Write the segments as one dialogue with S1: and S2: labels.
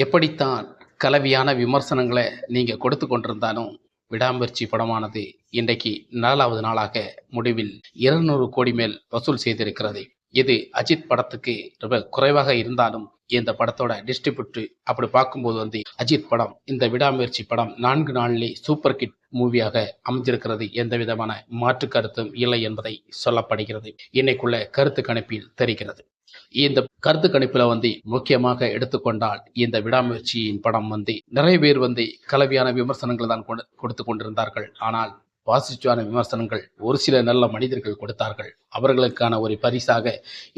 S1: எப்படித்தான் கலவையான விமர்சனங்களை நீங்க கொடுத்து கொண்டிருந்தாலும், விடாமுயற்சி படமானது இன்றைக்கு 4வது நாளாக முடிவில் 200 கோடி மேல் வசூல் செய்திருக்கிறது. இது அஜித் படத்துக்கு ரொம்ப குறைவாக இருந்தாலும், இந்த படத்தோட டிஸ்ட்ரிபியூட்டர் அப்படி பார்க்கும்போது அஜித் படம் இந்த விடாமுயற்சி படம் 4 நாளிலே சூப்பர் ஹிட் மூவியாக அமைஞ்சிருக்கிறது. எந்த விதமான மாற்று கருத்தும் இல்லை என்பதை சொல்லப்படுகிறது. இன்னைக்குள்ள கருத்து கணிப்பில் தெரிகிறது. இந்த கருத்து கணிப்புல முக்கியமாக எடுத்துக்கொண்டால், இந்த விடாமுயற்சியின் படம் நிறைய பேர் கலவையான விமர்சனங்கள் தான் கொடுத்து கொண்டிருந்தார்கள். ஆனால் பாசிட்டிவான விமர்சனங்கள் ஒரு சில நல்ல மனிதர்கள் கொடுத்தார்கள். அவர்களுக்கான ஒரு பரிசாக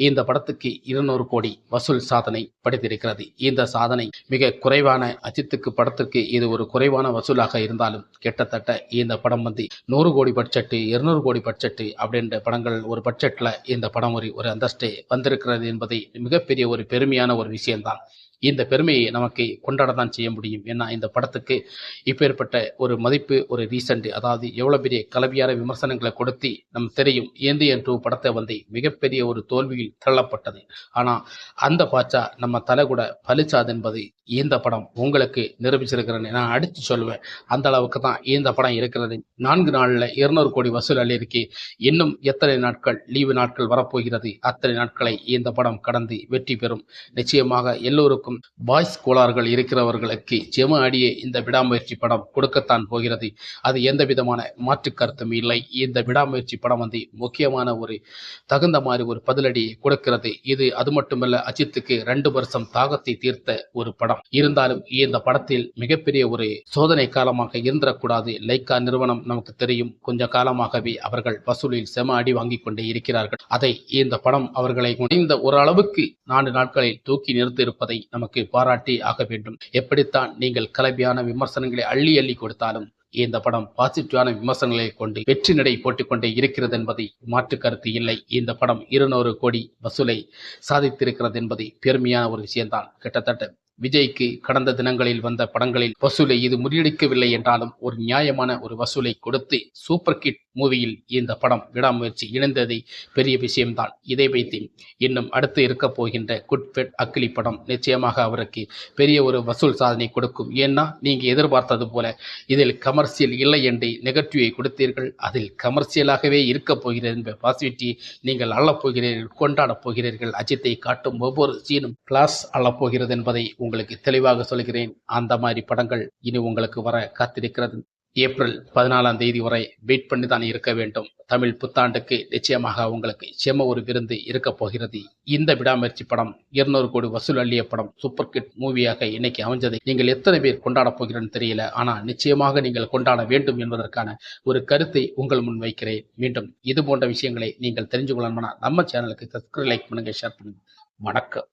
S1: இந்த படத்துக்கு 200 கோடி வசூல் சாதனை படைத்திருக்கிறது. இந்த சாதனை மிக குறைவான அஜித்துக்கு படத்திற்கு இது ஒரு குறைவான வசூலாக இருந்தாலும், கிட்டத்தட்ட இந்த படம் 100 கோடி பட்ஜெட்டு 200 கோடி பட்ஜெட்டு அப்படின்ற படங்கள் ஒரு பட்ஜெட்ல இந்த படம் ஒரு அந்தஸ்து வந்திருக்கிறது என்பதை மிகப்பெரிய ஒரு பெருமையான ஒரு விஷயம்தான். இந்த பெருமையை நமக்கு கொண்டாடத்தான் செய்ய முடியும். ஏன்னா இந்த படத்துக்கு இப்பேற்பட்ட ஒரு மதிப்பு, ஒரு ரீசெண்ட், அதாவது எவ்வளவு பெரிய கலவையான விமர்சனங்களை கொடுத்து நம்ம தெரியும். ஏந்தியன் 2 படத்தை மிகப்பெரிய ஒரு தோல்வியில் தள்ளப்பட்டது. ஆனா அந்த பாச்சா நம்ம தலை கூட பலிச்சாது என்பது இந்த படம் உங்களுக்கு நிரூபிச்சிருக்கிறேன்னு நான் அடித்து சொல்லுவேன். அந்த அளவுக்கு தான் இந்த படம் இருக்கிறது. 4 நாளில் 200 கோடி வசூல் அள்ளியிருக்கு. இன்னும் எத்தனை நாட்கள் லீவு நாட்கள் வரப்போகிறது, அத்தனை நாட்களை இந்த படம் கடந்து வெற்றி பெறும். நிச்சயமாக எல்லோருக்கும் பாய்ஸ் கோளாறுகள் இருக்கிறவர்களுக்கு செம அடியே இந்த விடாமுயற்சி படம் கொடுக்கத்தான் போகிறது. அது எந்த விதமான மாற்று கருத்தும் இல்லை. இந்த விடாமுயற்சி படம் முக்கியமான ஒரு தகுந்த மாதிரி ஒரு பதிலடியை கொடுக்கிறது. இது அது மட்டுமல்ல, அஜித்துக்கு 2 வருஷம் தாகத்தை தீர்த்த ஒரு படம். இருந்தாலும் இந்த படத்தில் மிகப்பெரிய ஒரு சோதனை காலமாக இருந்திடக்கூடாது. லைக்கா நிறுவனம் நமக்கு தெரியும், கொஞ்ச காலமாகவே அவர்கள் வசூலில் செம அடி வாங்கி கொண்டே இருக்கிறார்கள். அதை இந்த படம் அவர்களை முடிந்த ஒரு அளவுக்கு 4 நாட்களில் தூக்கி நிறுத்தியிருப்பதை நமக்கு பாராட்டி ஆக வேண்டும். எப்படித்தான் நீங்கள் கலவையான விமர்சனங்களை அள்ளி அள்ளி கொடுத்தாலும், இந்த படம் பாசிட்டிவான விமர்சனங்களை கொண்டு வெற்றி நடை போட்டுக்கொண்டே இருக்கிறது என்பதை மாற்று கருத்து இல்லை. இந்த படம் 200 கோடி வசூலை சாதித்திருக்கிறது என்பது பெருமையான ஒரு விஷயம்தான். கிட்டத்தட்ட விஜய்க்கு கடந்த தினங்களில் வந்த படங்களில் வசூலை இது முறியடிக்கவில்லை என்றாலும், ஒரு நியாயமான ஒரு வசூலை கொடுத்து சூப்பர் ஹிட் மூவியில் இந்த படம் விடாமுயற்சி இணைந்ததை பெரிய விஷயம்தான். இதை வைத்து இன்னும் அடுத்து இருக்க போகின்ற குட்ஃபெட் அக்கிலி படம் நிச்சயமாக அவருக்கு பெரிய ஒரு வசூல் சாதனை கொடுக்கும். ஏன்னா நீங்க எதிர்பார்த்தது போல இதில் கமர்சியல் இல்லை என்று நெகட்டிவை கொடுத்தீர்கள். அதில் கமர்சியலாகவே இருக்க போகிறது என்ற பாசிட்டிவிட்டி நீங்கள் அள்ளப் போகிறீர்கள், கொண்டாடப் போகிறீர்கள். அஜித்தை காட்டும் ஒவ்வொரு சீனும் கிளாஸ் அள்ளப் போகிறது என்பதை உங்களுக்கு தெளிவாக சொல்கிறேன். அந்த மாதிரி படங்கள் இனி உங்களுக்கு வர காத்திருக்கிறது. ஏப்ரல் 14ஆம் தேதி வரை வெயிட் பண்ணி தான் இருக்க வேண்டும். தமிழ் புத்தாண்டுக்கு நிச்சயமாக உங்களுக்கு செம ஒரு விருந்து இருக்க போகிறது. இந்த விடாமுயற்சி படம் 200 கோடி வசூல் அள்ளிய படம் சூப்பர் ஹிட் மூவியாக இன்னைக்கு அமைஞ்சதை நீங்கள் எத்தனை பேர் கொண்டாட போகிறேன்னு தெரியல. ஆனால் நிச்சயமாக நீங்கள் கொண்டாட வேண்டும் என்பதற்கான ஒரு கருத்தை உங்கள் முன் வைக்கிறேன். மீண்டும் இது போன்ற விஷயங்களை நீங்கள் தெரிஞ்சு கொள்ளணும்னா நம்ம சேனலுக்கு சப்ஸ்கிரைப், லைக் பண்ணுங்க, ஷேர் பண்ணுங்க. வணக்கம்.